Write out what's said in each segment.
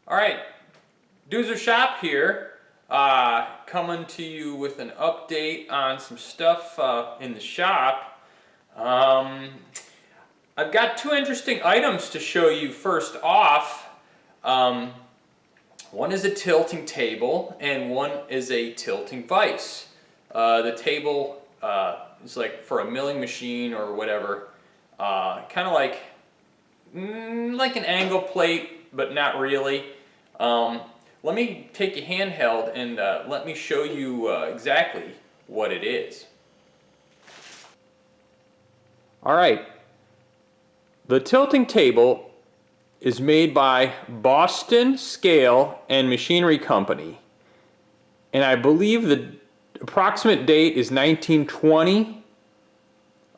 Alright, Doozer Shop here, coming to you with an update on some stuff in the shop. I've got two interesting items to show you first off. One is a tilting table and one is a tilting vise. The table is like for a milling machine or whatever, kind of like an angle plate, but not really. Let me take you handheld and let me show you exactly what it is. Alright, the tilting table is made by Boston Scale and Machinery Company, and I believe the approximate date is 1920.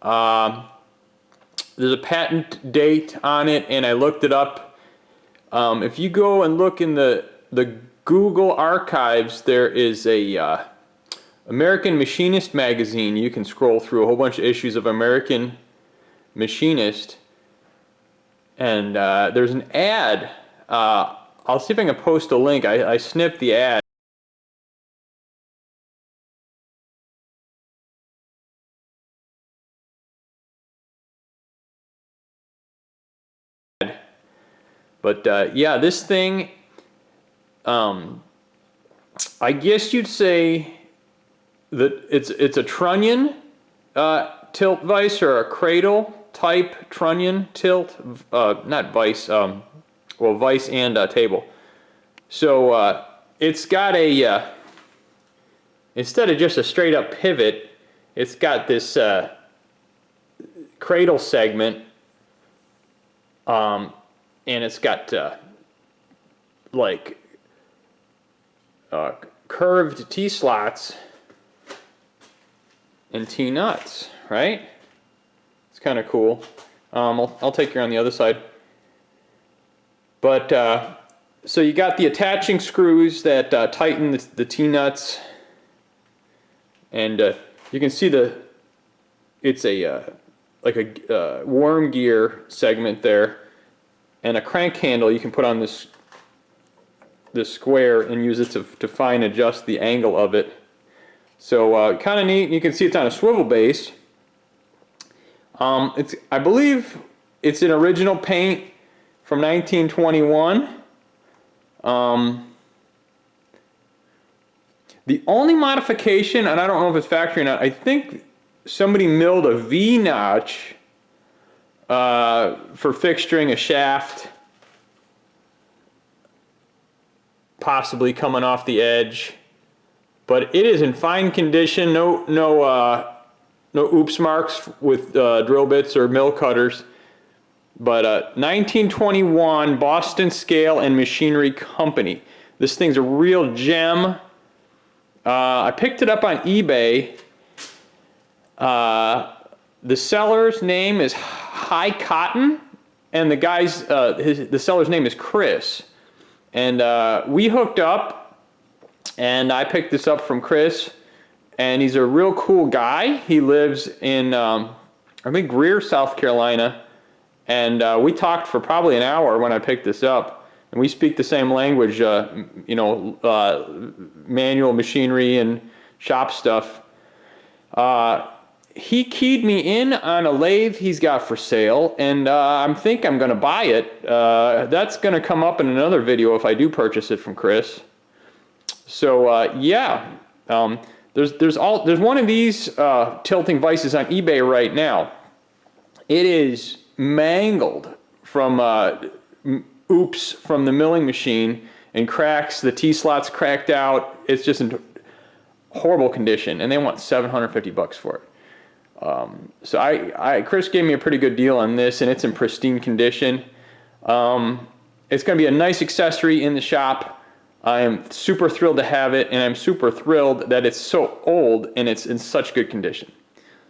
There's a patent date on it, and I looked it up. If you go and look in the Google archives, there is a American Machinist magazine. You can scroll through a whole bunch of issues of American Machinist, and there's an ad. I'll see if I can post a link. I snipped the ad. But yeah, this thing, I guess you'd say that it's a trunnion tilt vise, or a cradle type trunnion tilt, not vise, well, vise and table. So it's got a, instead of just a straight up pivot, it's got this cradle segment, and it's got like curved T-slots and T-nuts, right? It's kind of cool. I'll take you on the other side. But so you got the attaching screws that tighten the T-nuts, and you can see it's a like a worm gear segment there, and a crank handle you can put on this square and use it to fine adjust the angle of it. So kind of neat. You can see it's on a swivel base. I believe it's an original paint from 1921. The only modification, and I don't know if it's factory or not, I think somebody milled a V-notch for fixturing a shaft, possibly coming off the edge, but it is in fine condition. No oops marks with drill bits or mill cutters. But 1921 Boston Scale and Machinery Company. This thing's a real gem. I picked it up on eBay. The seller's name is High Cotton, and the seller's name is Chris. And we hooked up, and I picked this up from Chris, and he's a real cool guy. He lives in, I think, Greer, South Carolina, and we talked for probably an hour when I picked this up, and we speak the same language, you know, manual machinery and shop stuff. He keyed me in on a lathe he's got for sale, and I think I'm going to buy it. That's going to come up in another video if I do purchase it from Chris. So yeah, there's one of these tilting vices on eBay right now. It is mangled from oops from the milling machine, and cracks. The T-slots cracked out. It's just in horrible condition, and they want $750 for it. So Chris gave me a pretty good deal on this, and it's in pristine condition. It's going to be a nice accessory in the shop. I am super thrilled to have it, and I'm super thrilled that it's so old and it's in such good condition.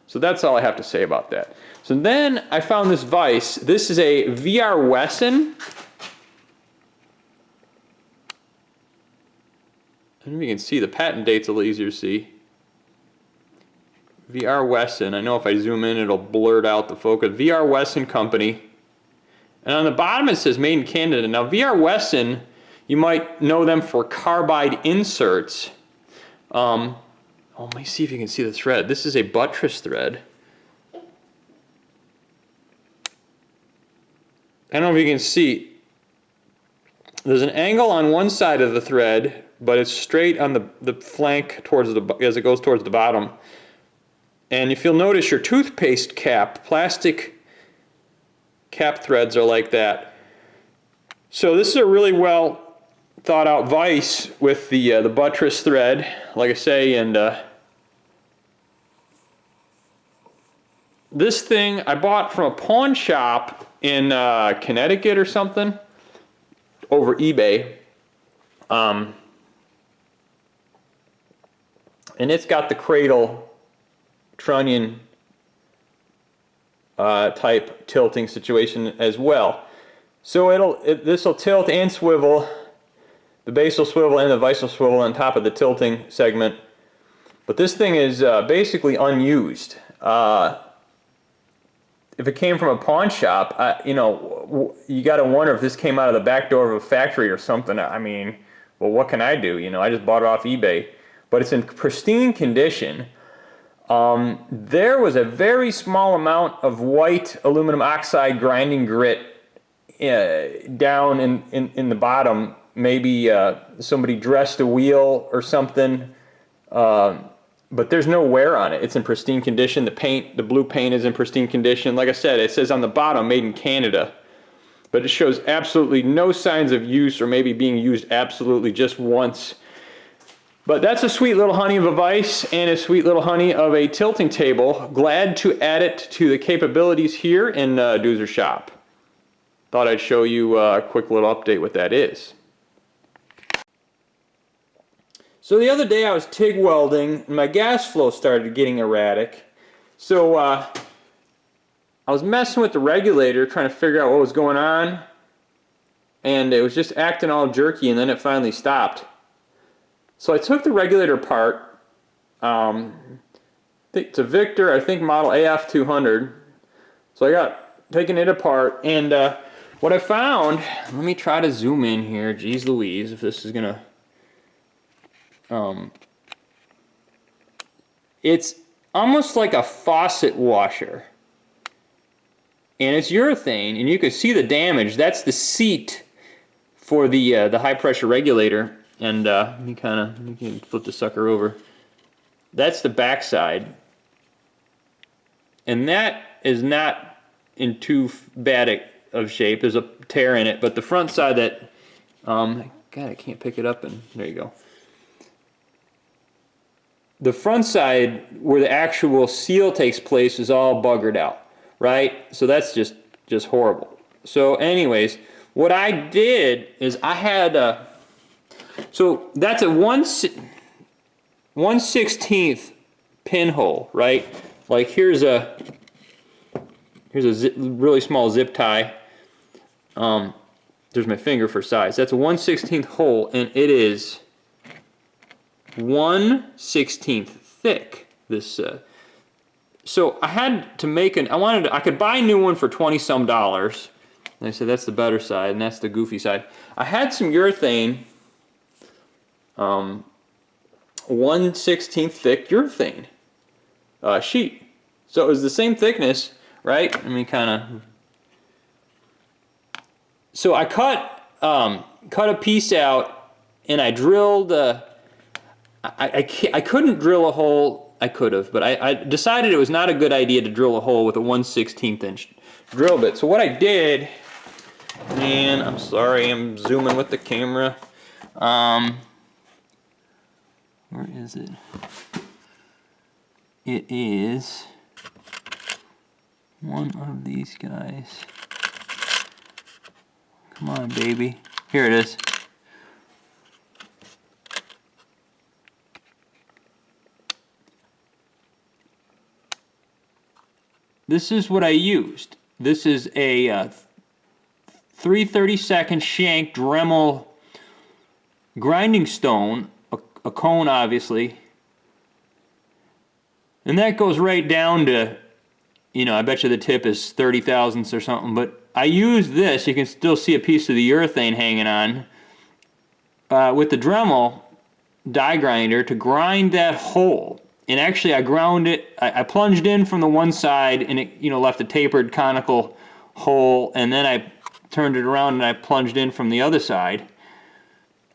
So that's all I have to say about that. So then I found this vise. This is a VR Wesson. I don't know if you can see, the patent date's a little easier to see. VR Wesson. I know if I zoom in it'll blurt out the focus. VR Wesson Company. And on the bottom it says made in Canada. Now VR Wesson You might know them for carbide inserts. Oh, let me see if you can see the thread. This is a buttress thread. I don't know if you can see. There's an angle on one side of the thread, but it's straight on the flank towards the, as it goes towards the bottom. And if you'll notice, your toothpaste cap, plastic cap threads are like that. So this is a really well thought out vise with the buttress thread, like I say, and this thing I bought from a pawn shop in Connecticut or something over eBay. And it's got the cradle trunnion type tilting situation as well. So this will tilt and swivel. The base will swivel and the vise will swivel on top of the tilting segment. But this thing is basically unused. If it came from a pawn shop, you know, you got to wonder if this came out of the back door of a factory or something. I mean, well, what can I do? You know, I just bought it off eBay. But it's in pristine condition. There was a very small amount of white aluminum oxide grinding grit down in the bottom. Maybe somebody dressed a wheel or something. But there's no wear on it. It's in pristine condition. The paint, the blue paint is in pristine condition. Like I said, it says on the bottom, made in Canada. But it shows absolutely no signs of use or maybe being used absolutely just once. But that's a sweet little honey of a vise and a sweet little honey of a tilting table. Glad to add it to the capabilities here in Doozer shop. Thought I'd show you a quick little update what that is. So the other day I was TIG welding and my gas flow started getting erratic. So I was messing with the regulator trying to figure out what was going on, and it was just acting all jerky, and then it finally stopped. So I took the regulator apart. It's a Victor, I think model AF200. So I got taking it apart, and what I found, let me try to zoom in here, geez Louise, if this is gonna it's almost like a faucet washer, and it's urethane, and you can see the damage. That's the seat for the high pressure regulator, and you can flip the sucker over. That's the back side, and that is not in too bad of shape. There's a tear in it, but the front side that God, I can't pick it up, and there you go. The front side where the actual seal takes place is all buggered out, right? So that's just horrible. So anyways, what I did is I had so that's a 1/16 pinhole, right? Like here's a really small zip tie. There's my finger for size. That's a 1/16 hole, and it is 1/16 thick. This so I had to make I could buy a new one for $20 some. And I said that's the better side, and that's the goofy side. I had some urethane, 1/16 thick urethane sheet. So it was the same thickness, right? Let me kind of. So I cut a piece out, and I drilled. I couldn't drill a hole. I could have, but I decided it was not a good idea to drill a hole with a 1/16 inch drill bit. So what I did, and I'm sorry, I'm zooming with the camera. Where is it? It is one of these guys. Come on, baby. Here it is. This is what I used. This is a 3/32 shank Dremel grinding stone, a cone obviously, and that goes right down to, you know, I bet you the tip is 30 thousandths or something, but I used this. You can still see a piece of the urethane hanging on, with the Dremel die grinder to grind that hole. And actually I ground it, I plunged in from the one side and it, left a tapered conical hole, and then I turned it around and I plunged in from the other side.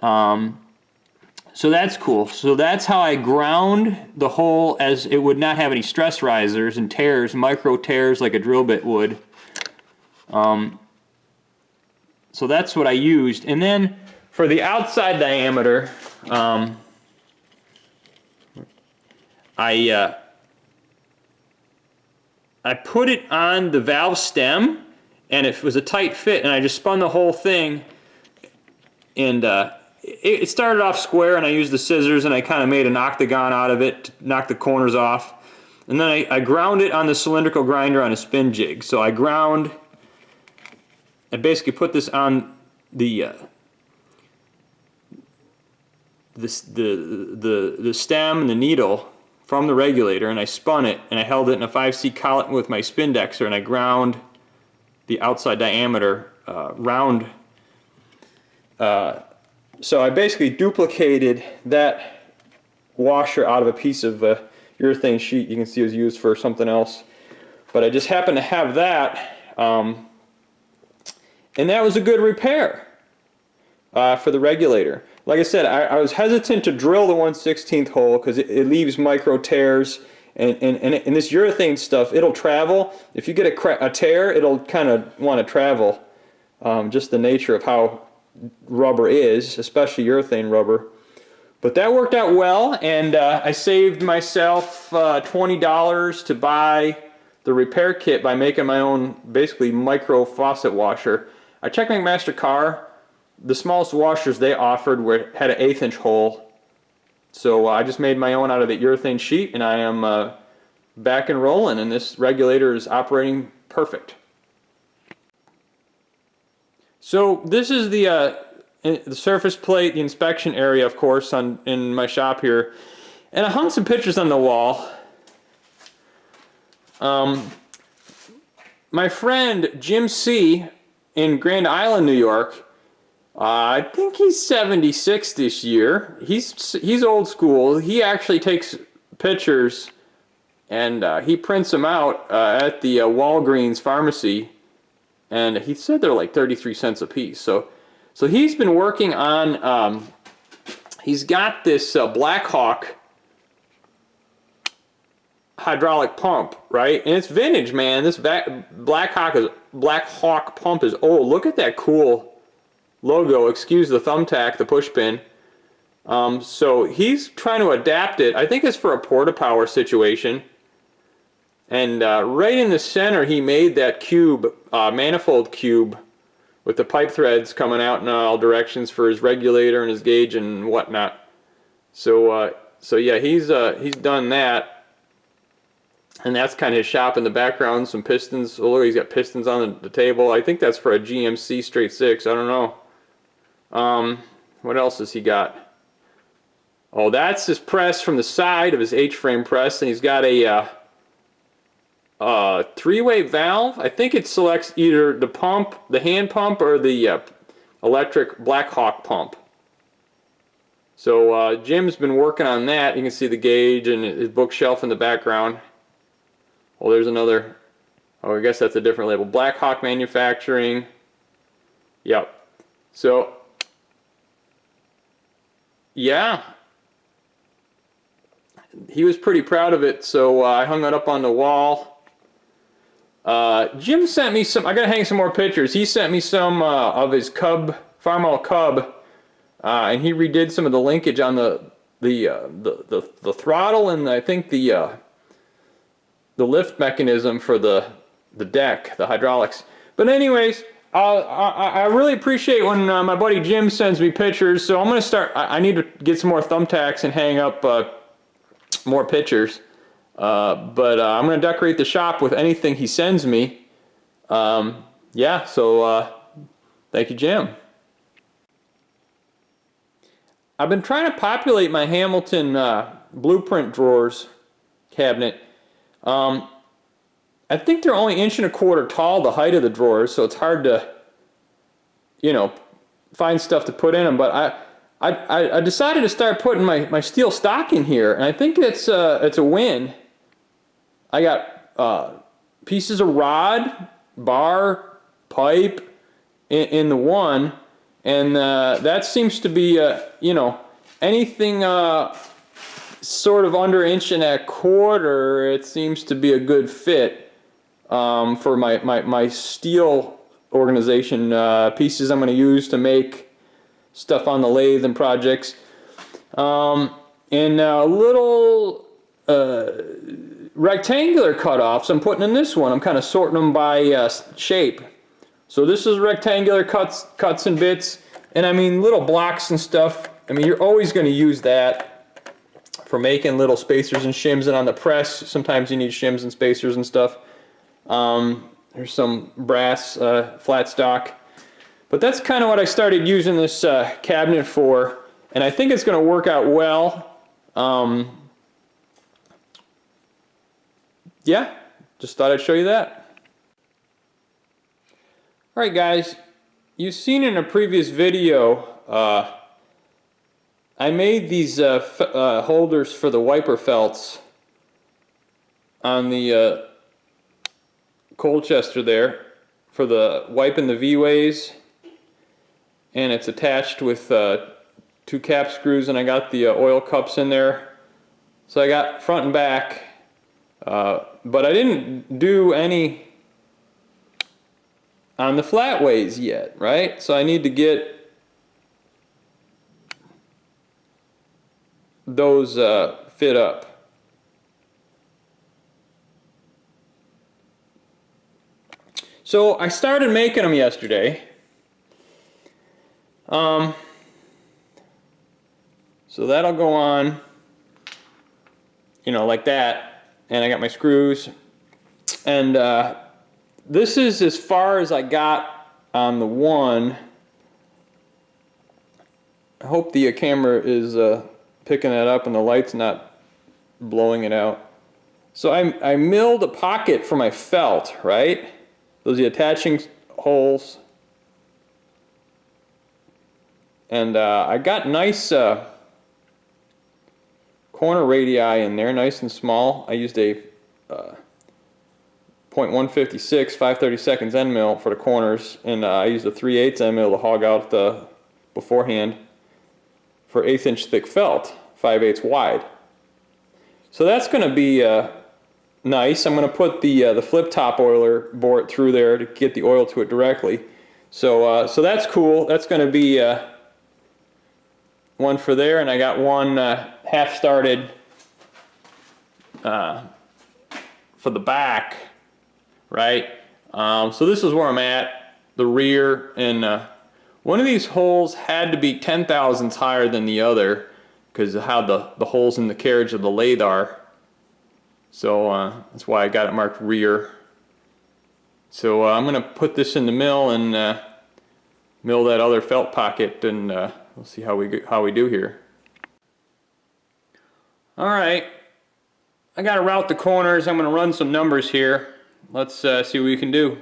So that's cool. So that's how I ground the hole, as it would not have any stress risers and tears, micro tears like a drill bit would. So that's what I used. And then for the outside diameter, I put it on the valve stem, and it was a tight fit, and I just spun the whole thing, and it started off square, and I used the scissors and I kind of made an octagon out of it to knock the corners off. And then I ground it on the cylindrical grinder on a spin jig. So I basically put this on the stem and the needle from the regulator, and I spun it, and I held it in a 5C collet with my Spindexer, and I ground the outside diameter round. So I basically duplicated that washer out of a piece of urethane sheet. You can see it was used for something else, but I just happened to have that, and that was a good repair for the regulator. Like I said, I was hesitant to drill the 1/16 hole because it leaves micro tears, and this urethane stuff, it'll travel. If you get a tear, it'll kind of want to travel, just the nature of how rubber is, especially urethane rubber. But that worked out well, and I saved myself $20 to buy the repair kit by making my own, basically, micro faucet washer. I checked McMaster-Carr. The smallest washers they offered had an 1/8 inch hole. So I just made my own out of the urethane sheet, and I am back and rolling, and this regulator is operating perfect. So this is the surface plate, the inspection area, of course, in my shop here. And I hung some pictures on the wall. My friend Jim C. in Grand Island, New York, I think he's 76 this year. He's old school. He actually takes pictures and he prints them out at the Walgreens pharmacy. And he said they're like 33 cents a piece. So he's been working on, he's got this Black Hawk hydraulic pump, right? And it's vintage, man. This Black Hawk pump is old. Look at that cool logo. Excuse the thumbtack, the push pin. So he's trying to adapt it. I think it's for a porta-power situation. And right in the center, he made that cube, manifold cube, with the pipe threads coming out in all directions for his regulator and his gauge and whatnot. So yeah, he's done that, and that's kind of his shop in the background. Some pistons. Oh, look, he's got pistons on the table. I think that's for a GMC straight 6. I don't know. What else has he got? Oh, that's his press from the side of his H-frame press, and he's got a three-way valve. I think it selects either the pump, the hand pump, or the electric Black Hawk pump. So Jim's been working on that. You can see the gauge and his bookshelf in the background. Oh, there's another. Oh, I guess that's a different label. Black Hawk Manufacturing. Yep. So, yeah. He was pretty proud of it, so I hung it up on the wall. Jim sent me some. I gotta hang some more pictures. He sent me some of his Cub, Farmall Cub, and he redid some of the linkage on the throttle, and I think the lift mechanism for the deck, the hydraulics. But anyways, I really appreciate when my buddy Jim sends me pictures. So I'm gonna start. I need to get some more thumbtacks and hang up more pictures. But I'm going to decorate the shop with anything he sends me. Yeah, so thank you, Jim. I've been trying to populate my Hamilton blueprint drawers cabinet. I think they're only 1.25 inches tall, the height of the drawers, so it's hard to, find stuff to put in them. But I decided to start putting my steel stock in here, and I think it's a win. I got pieces of rod, bar, pipe in the one, and that seems to be you know, anything sort of under 1.25 inches, it seems to be a good fit for my steel organization pieces I'm going to use to make stuff on the lathe and projects. And little rectangular cutoffs I'm putting in this one. I'm kind of sorting them by shape. So this is rectangular cuts and bits, and I mean little blocks and stuff. I mean, you're always going to use that for making little spacers and shims, and on the press sometimes you need shims and spacers and stuff. There's some brass flat stock, but that's kind of what I started using this cabinet for, and I think it's going to work out well. Yeah, just thought I'd show you that. Alright guys, you've seen in a previous video I made these holders for the wiper felts on the Colchester there for the wiping the V-ways, and it's attached with 2 cap screws, and I got the oil cups in there. So I got front and back, but I didn't do any on the flatways yet, right? So I need to get those fit up. So I started making them yesterday. So that'll go on, you know, like that, and I got my screws, and this is as far as I got on the one. I hope the camera is picking that up and the light's not blowing it out. So I milled a pocket for my felt, right? Those are the attaching holes. And I got nice corner radii in there, nice and small. I used a .156 5/32 end mill for the corners, and I used a 3/8 end mill to hog out the beforehand for 1/8 inch thick felt, 5/8 wide. So that's going to be nice. I'm going to put the flip top oiler board through there to get the oil to it directly. So so that's cool. That's going to be one for there, and I got one half started for the back, right? So this is where I'm at, the rear, and one of these holes had to be 10 thousandths higher than the other because of how the holes in the carriage of the lathe are. So that's why I got it marked rear. So I'm going to put this in the mill and mill that other felt pocket, and we'll see how we do here. All right, I got to route the corners. I'm going to run some numbers here. Let's see what we can do.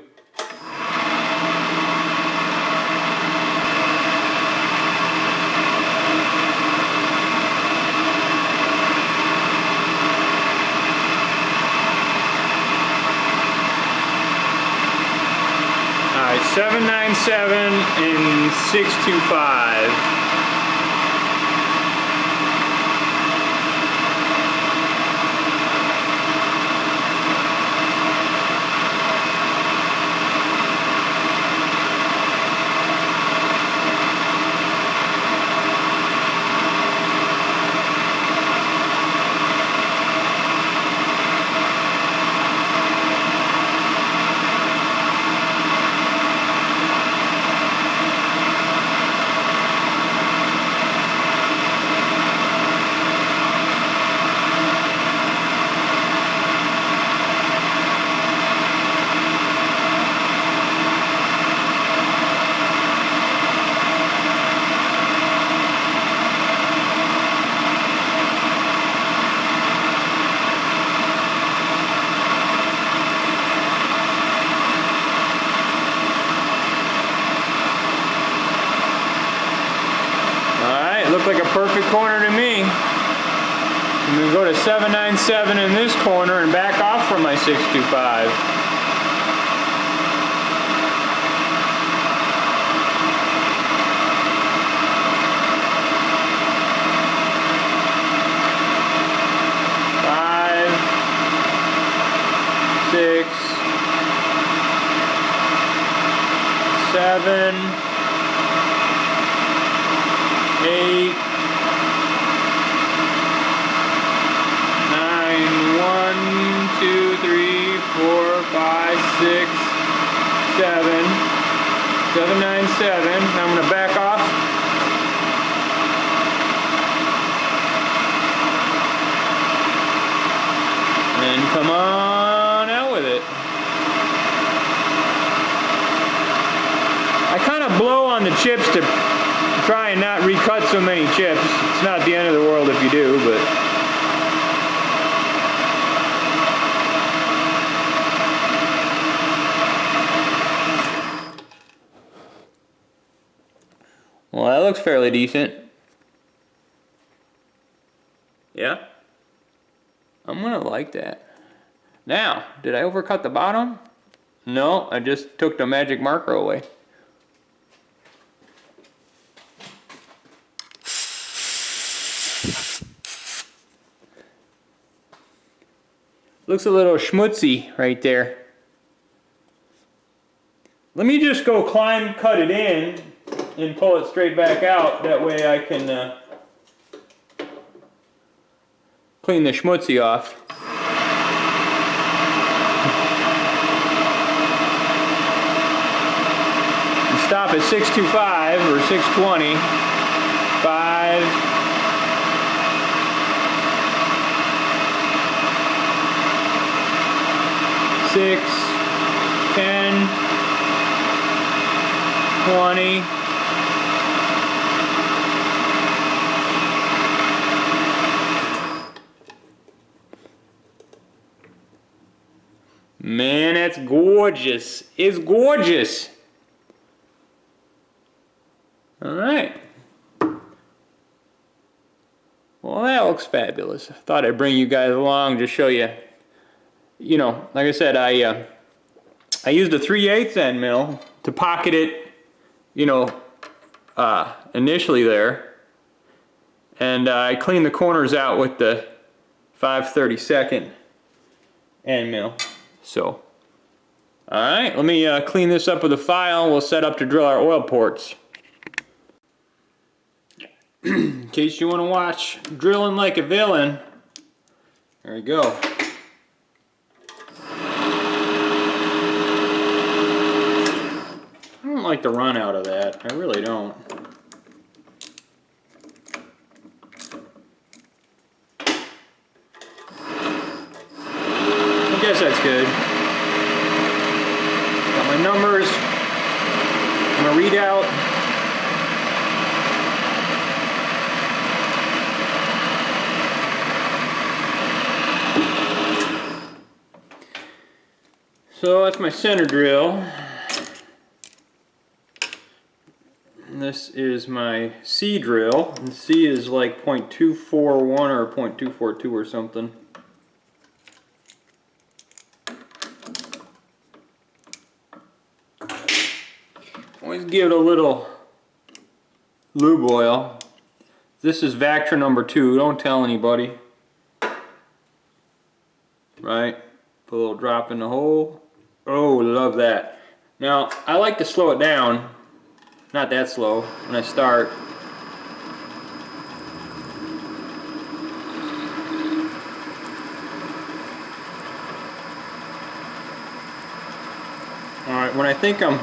All right, 797 and 625. right, looked like a perfect corner to me. I'm going to go to 797 in this corner and back off from my 625. Six, seven, 8, 9, 1, 2, 3, 4, 5, 6, 7, 797. Now I'm going to back off. And come on out with it. I kind of blow on the chips to try and not recut so many chips. It's not the end of the world if you do, but well, that looks fairly decent. Yeah? I'm gonna like that. Now, did I overcut the bottom? No, I just took the magic marker away. Looks a little schmutzy right there. Let me just go cut it in and pull it straight back out. That way I can clean the schmutzy off. And stop at 625 or 620. 5. 6, 10, 20. Man, that's gorgeous. It's gorgeous. All right. Well, that looks fabulous. I thought I'd bring you guys along to show you. You know, like I said, I used a 3/8 end mill to pocket it, you know, initially there. And I cleaned the corners out with the 5/32 end mill. So, alright, let me clean this up with a file. We'll set up to drill our oil ports. In case you want to watch drilling like a villain, there you go. I don't like the run out of that. I really don't. I guess that's good. Got my numbers. I'm gonna read out. So that's my center drill. And this is my C drill. And C is like 0.241 or 0.242 or something. Always give it a little lube oil. This is Vactor number 2. Don't tell anybody. Right? Put a little drop in the hole. Oh, love that. Now, I like to slow it down. Not that slow when I start. Alright, when I think I'm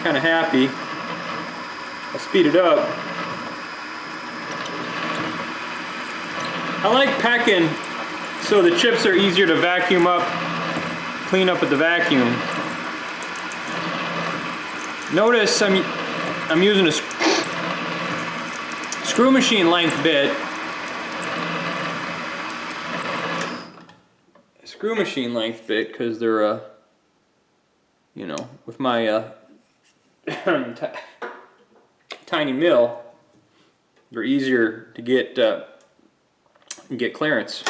kind of happy, I'll speed it up. I like pecking so the chips are easier to vacuum up, clean up with the vacuum. Notice I'm using a screw machine length bit. Screw machine length bit because they're you know, with my tiny mill. They're easier to get clearance.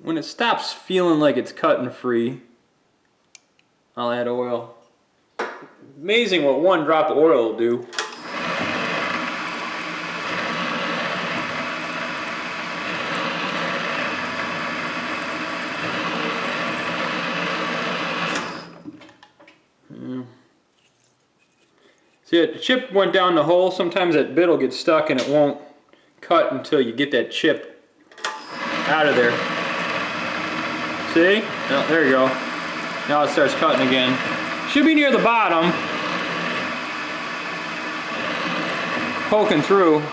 When it stops feeling like it's cutting free, I'll add oil. Amazing what one drop of oil will do. See, the chip went down the hole. Sometimes that bit will get stuck and it won't cut until you get that chip out of there. See? Oh, there you go. Now it starts cutting again. Should be near the bottom. Poking through.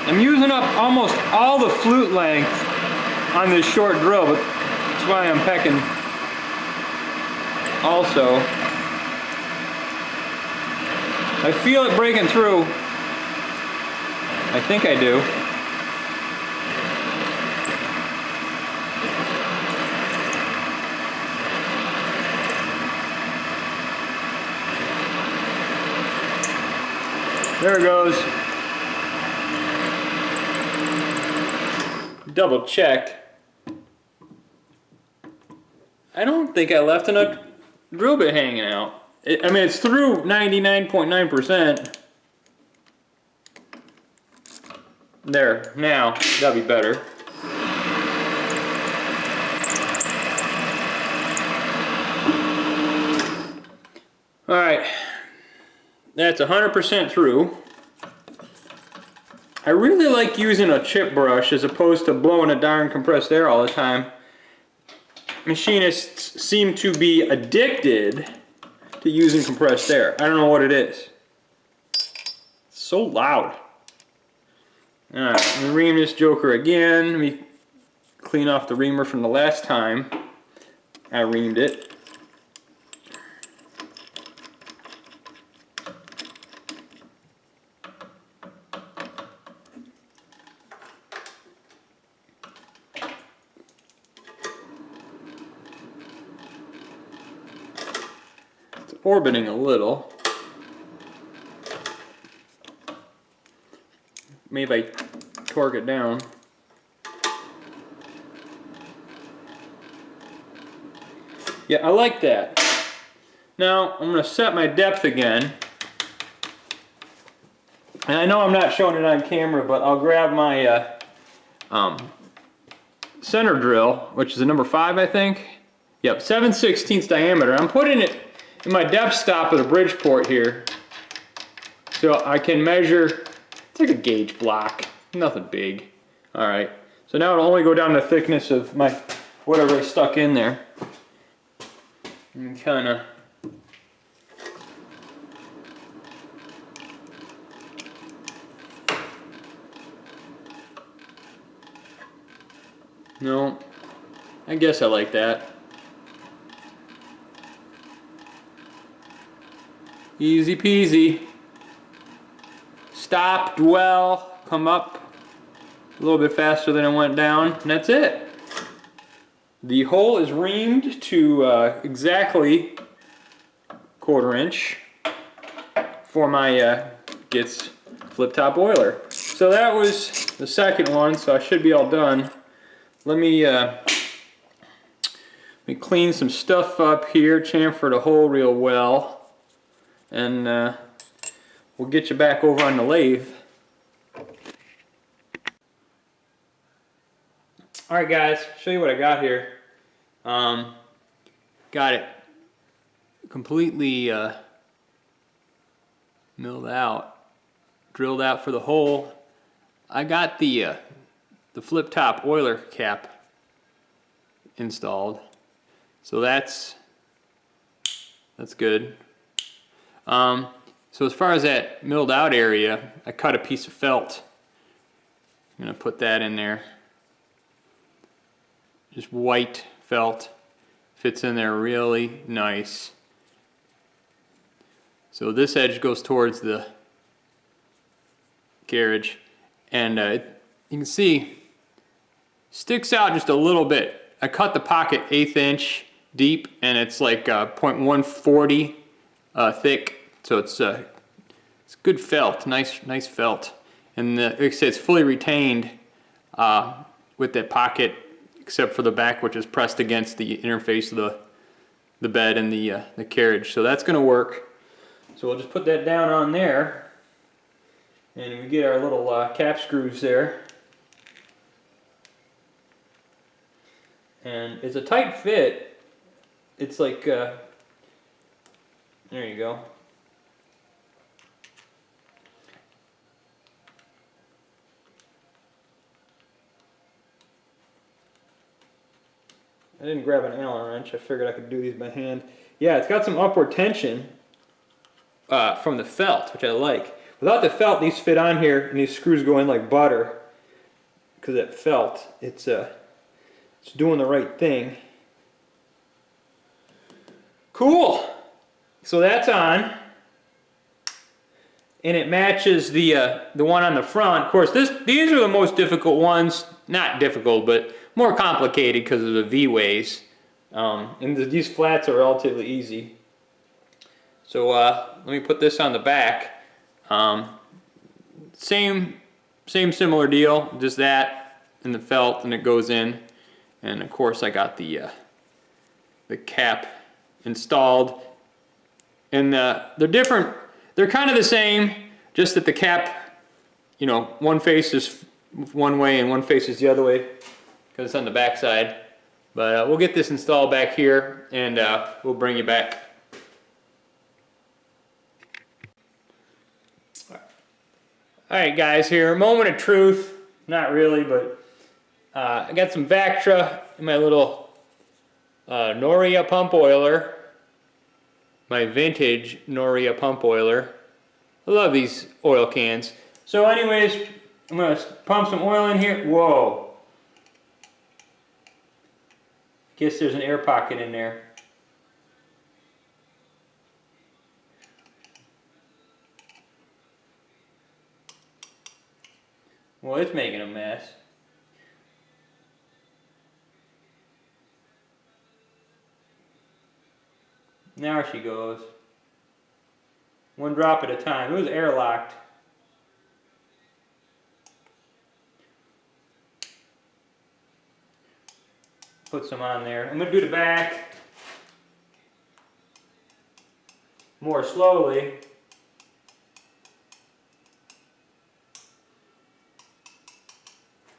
I'm using up almost all the flute length on this short drill, but that's why I'm pecking also. I feel it breaking through. I think I do. There it goes. Double check. I don't think I left enough drill bit hanging out. I mean, it's through 99.9%. There, now, that'll be better. Alright. That's 100% through. I really like using a chip brush as opposed to blowing a darn compressed air all the time. Machinists seem to be addicted to using compressed air. I don't know what it is. It's so loud. Alright, let me ream this joker again. Let me clean off the reamer from the last time I reamed it. Orbiting a little. Maybe I torque it down. Yeah, I like that. Now I'm going to set my depth again. And I know I'm not showing it on camera, but I'll grab my center drill, which is a number 5, I think. Yep, 7/16 diameter. I'm putting it in my depth stop of the Bridgeport here, so I can measure. It's like a gauge block, nothing big. All right, so now it'll only go down the thickness of my whatever I stuck in there, and kind of. No, I guess I like that. Easy peasy. Stop, dwell, come up a little bit faster than it went down, and that's it. The hole is reamed to exactly 1/4 inch for my Gitz flip top oiler. So that was the second one, so I should be all done. Let me clean some stuff up here, chamfer the hole real well. And we'll get you back over on the lathe. Alright guys, show you what I got here. Got it completely milled out, drilled out for the hole. I got the flip top oiler cap installed, so that's good. So as far as that milled out area, I cut a piece of felt. I'm going to put that in there. just white felt. Fits in there really nice. So this edge goes towards the carriage, and you can see sticks out just a little bit. I cut the pocket 1/8 inch deep, and it's like 0.140 thick, so it's good felt, nice felt. And like I said, it's fully retained with that pocket, except for the back, which is pressed against the interface of the bed and the carriage. So that's going to work. So we'll just put that down on there, and we get our little cap screws there. And it's a tight fit. It's like, there you go. I didn't grab an Allen wrench. I figured I could do these by hand. Yeah, it's got some upward tension from the felt, which I like. Without the felt, these fit on here, and these screws go in like butter. Because that felt, it's doing the right thing. Cool. So that's on, and it matches the one on the front. Of course, these are the most difficult ones. Not difficult, but more complicated because of the V-ways. And these flats are relatively easy. So let me put this on the back. Same similar deal, just that and the felt, and it goes in. And of course I got the cap installed. And they're different. They're kind of the same, just that the cap, you know, one face is one way and one face is the other way, because it's on the back side. But we'll get this installed back here, and we'll bring you back. Alright guys, here, moment of truth. Not really, but I got some Vactra in my little Noria pump oiler. My vintage Noria pump oiler. I love these oil cans. So anyways, I'm going to pump some oil in here. Whoa. Guess there's an air pocket in there. Well, it's making a mess. Now she goes. One drop at a time. It was airlocked. Put some on there. I'm going to do the back more slowly.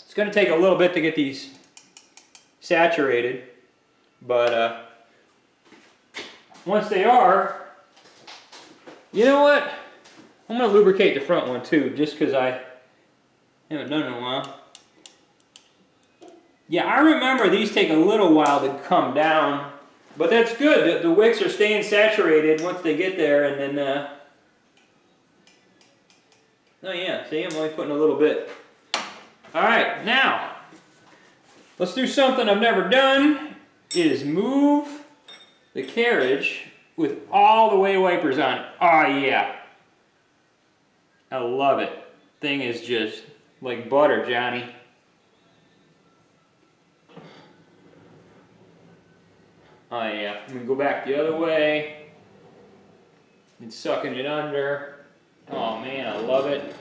It's going to take a little bit to get these saturated, but once they are, you know what? I'm going to lubricate the front one too, just because I haven't done it in a while. Yeah, I remember these take a little while to come down, but that's good. The wicks are staying saturated once they get there, and then, oh yeah, see, I'm only putting a little bit. Alright, now, let's do something I've never done, is move the carriage with all the way wipers on it. Oh yeah. I love it. Thing is just like butter, Johnny. Oh yeah, I'm gonna go back the other way and sucking it under. Oh man, I love it.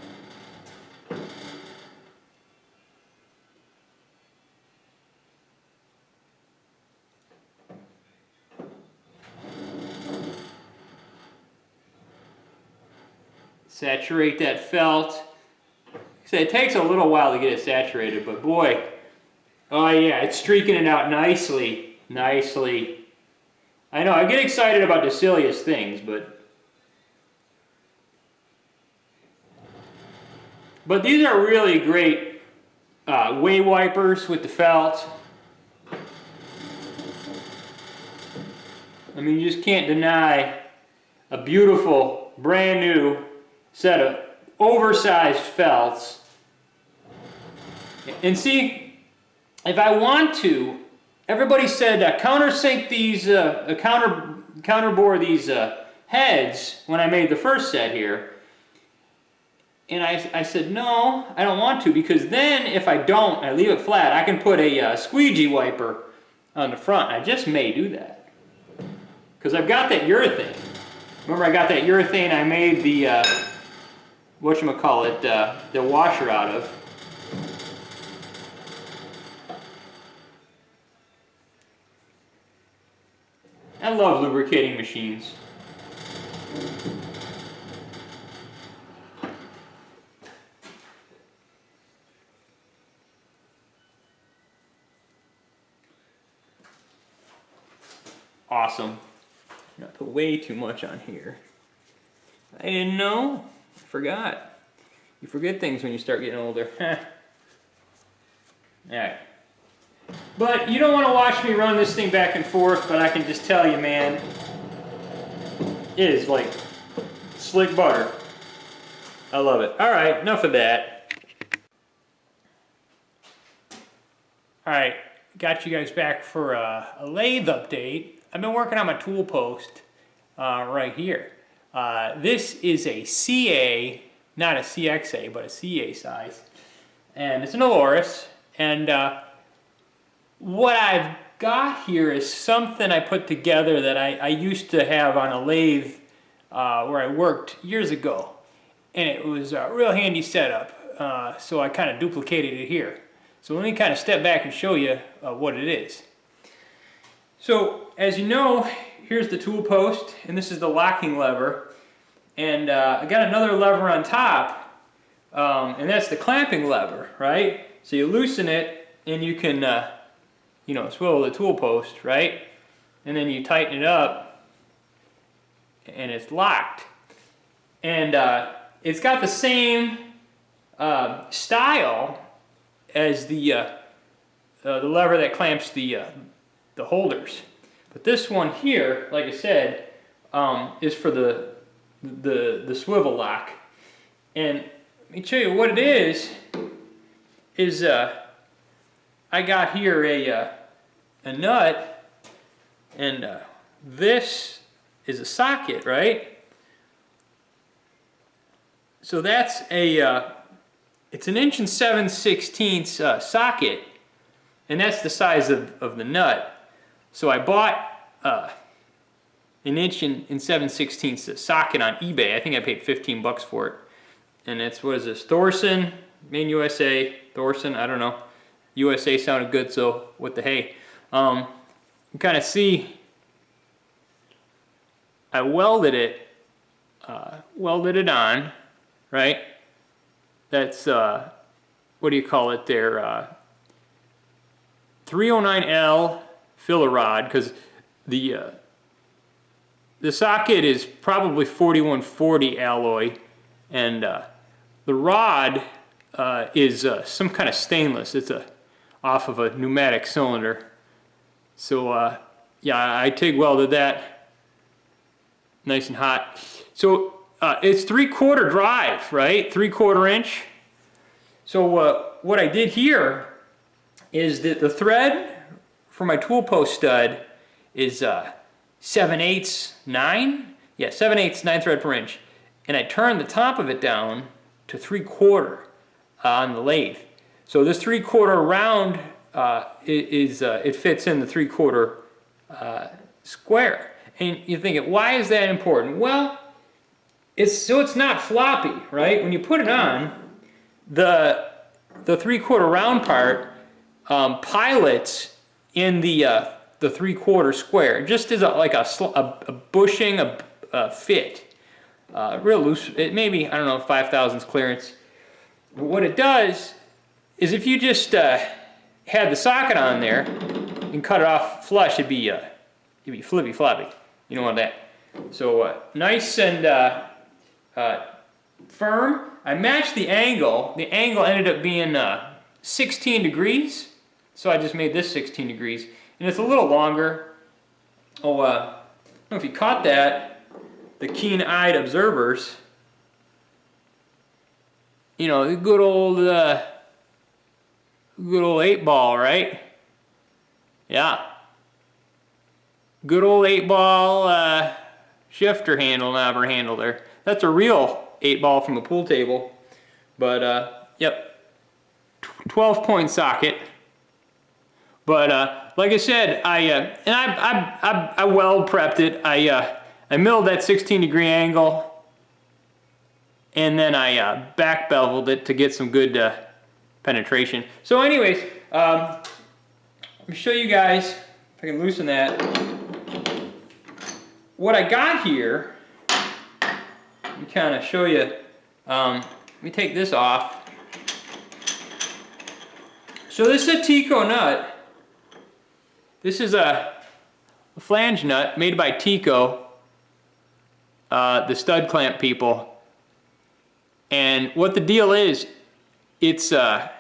Saturate that felt. So it takes a little while to get it saturated, but boy, oh yeah, it's streaking it out nicely, nicely. I know, I get excited about the silliest things, but these are really great way wipers with the felt. I mean, you just can't deny a beautiful, brand new set of oversized felts. And see, if I want to, everybody said countersink these, counterbore these heads when I made the first set here. And I said, no, I don't want to, because then if I don't, I leave it flat, I can put a squeegee wiper on the front. I just may do that. Because I've got that urethane. Remember I got that urethane I made the, whatchamacallit, the washer out of. I love lubricating machines. Awesome. I put way too much on here. I didn't know. I forgot. You forget things when you start getting older. Alright. But you don't want to watch me run this thing back and forth, but I can just tell you, man, it is like slick butter. I love it. Alright, enough of that. Alright, got you guys back for a lathe update. I've been working on my tool post right here. This is a CA, not a CXA, but a CA size. And it's an Aloris. And what I've got here is something I put together that I used to have on a lathe where I worked years ago. And it was a real handy setup. So I kind of duplicated it here. So let me kind of step back and show you what it is. So, as you know, here's the tool post, and this is the locking lever. And I got another lever on top, and that's the clamping lever, right? So you loosen it, and you can, you know, swivel the tool post, right? And then you tighten it up, and it's locked. And it's got the same style as the lever that clamps the holders, but this one here, like I said, is for the swivel lock. And let me show you what it is I got here a nut, and this is a socket, right? So that's it's an 1 7/16" socket, and that's the size of the nut. So I bought an 1 7/16" socket on eBay. I think I paid 15 bucks for it. And it's, what is this, Thorson, made in USA, Thorson, I don't know. USA sounded good, so what the hey. You can kind of see, I welded it on, right? That's, what do you call it there? 309L filler rod, because the socket is probably 4140 alloy, and the rod is some kind of stainless. It's off of a pneumatic cylinder. So yeah, I TIG welded that nice and hot. So it's 3/4 drive, right? 3/4 inch. So what I did here is that the thread for my tool post stud is 7/8 9. Yeah, 7/8 9 thread per inch. And I turned the top of it down to 3/4 on the lathe. So this 3/4 round it fits in the 3/4 square. And you're thinking, why is that important? Well, it's not floppy, right? When you put it on, the 3/4 round part pilots in the 3/4 square, just as like a bushing, a fit, real loose. It maybe, I don't know, 5/1000 clearance. But what it does is, if you just had the socket on there and cut it off flush, it'd be flippy floppy. You don't want that. So nice and firm. I matched the angle. The angle ended up being 16 degrees. So I just made this 16 degrees. And it's a little longer. Oh, I don't know if you caught that. The keen-eyed observers. You know, the good old 8 ball, right? Yeah. Good old 8-ball shifter handle, knobber handle there. That's a real 8-ball from a pool table. But, yep. 12-point socket. But, like I said, I weld prepped it. I milled that 16-degree angle. And then I back beveled it to get some good penetration. So anyways, let me show you guys, if I can loosen that. What I got here, let me kind of show you. Let me take this off. So this is a Tico nut. This is a flange nut made by Tico, the stud clamp people. And what the deal is, it's I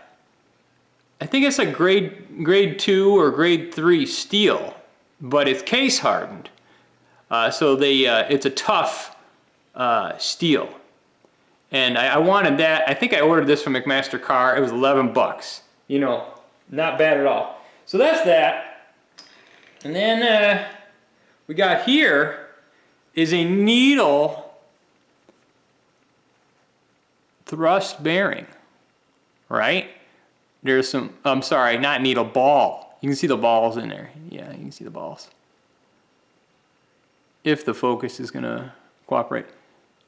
think it's a grade 2 or grade 3 steel, but it's case hardened. So it's a tough steel. And I wanted that. I think I ordered this from McMaster Carr. It was 11 bucks. You know, not bad at all. So that's that. And then we got here is a needle thrust bearing, right? There's some, I'm sorry, not needle, ball. You can see the balls in there. Yeah, you can see the balls. If the focus is gonna cooperate.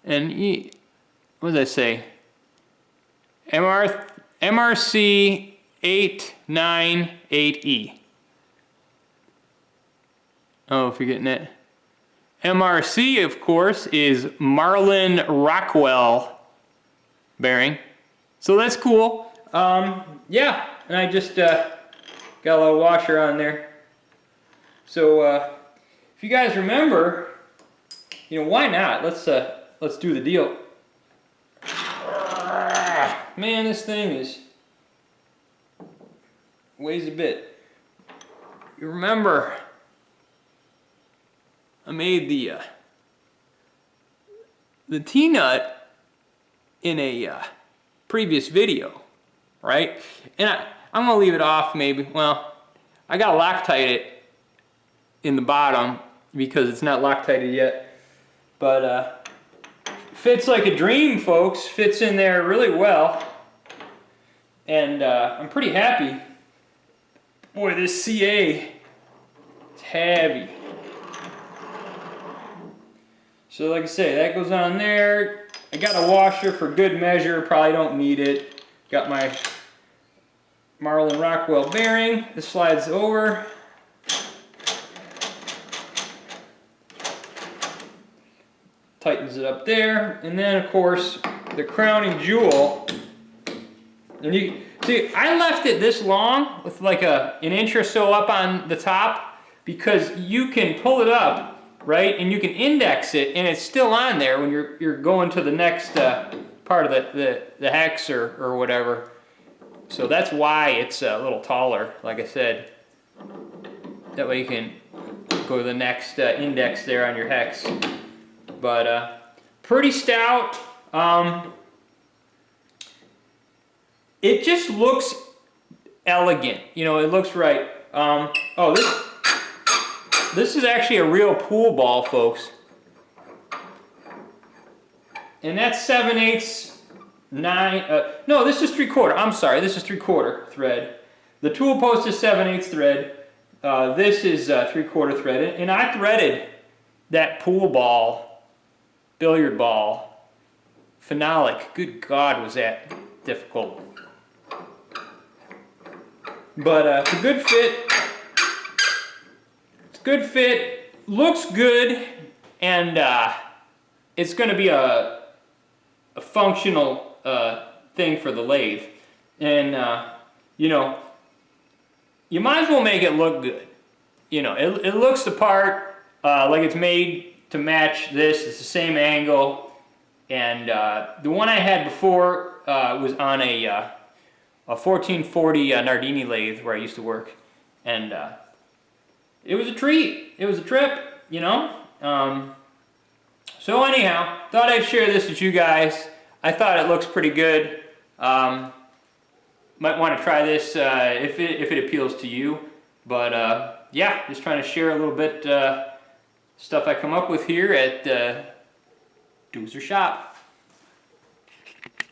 And what does that say? MRC 898E. Oh, if you're getting it. MRC, of course, is Marlin Rockwell bearing. So that's cool. Yeah, and I just got a little washer on there. So if you guys remember, you know, why not? Let's do the deal. Man, this thing weighs a bit. You remember, I made the T-nut in a previous video, right? And I'm gonna leave it off maybe. Well, I gotta Loctite it in the bottom because it's not Loctited yet. But fits like a dream, folks. Fits in there really well. And I'm pretty happy. Boy, this CA is heavy. So like I say, that goes on there. I got a washer for good measure, probably don't need it. Got my Marlin Rockwell bearing. This slides over. Tightens it up there. And then of course, the crowning jewel. And you see, I left it this long with like an inch or so up on the top because you can pull it up, right, and you can index it, and it's still on there when you're going to the next part of the hex or whatever. So that's why it's a little taller, like I said. That way you can go to the next index there on your hex. But pretty stout. It just looks elegant. You know, it looks right. Oh, this is actually a real pool ball, folks. And that's 7/8, 9, no, this is 3/4. I'm sorry, this is 3/4 thread. The tool post is 7/8 thread. This is 3/4 thread. And I threaded that pool ball, billiard ball, phenolic. Good God, was that difficult. But it's a good fit. It's a good fit. Looks good. And it's going to be a functional thing for the lathe. And, you know, you might as well make it look good. You know, it looks the part, like it's made to match this. It's the same angle. And the one I had before was on a 1440 Nardini lathe where I used to work. And it was a treat. It was a trip, you know. So anyhow, thought I'd share this with you guys. I thought it looks pretty good. Might want to try this if it appeals to you. But yeah, just trying to share a little bit stuff I come up with here at Doozer Shop.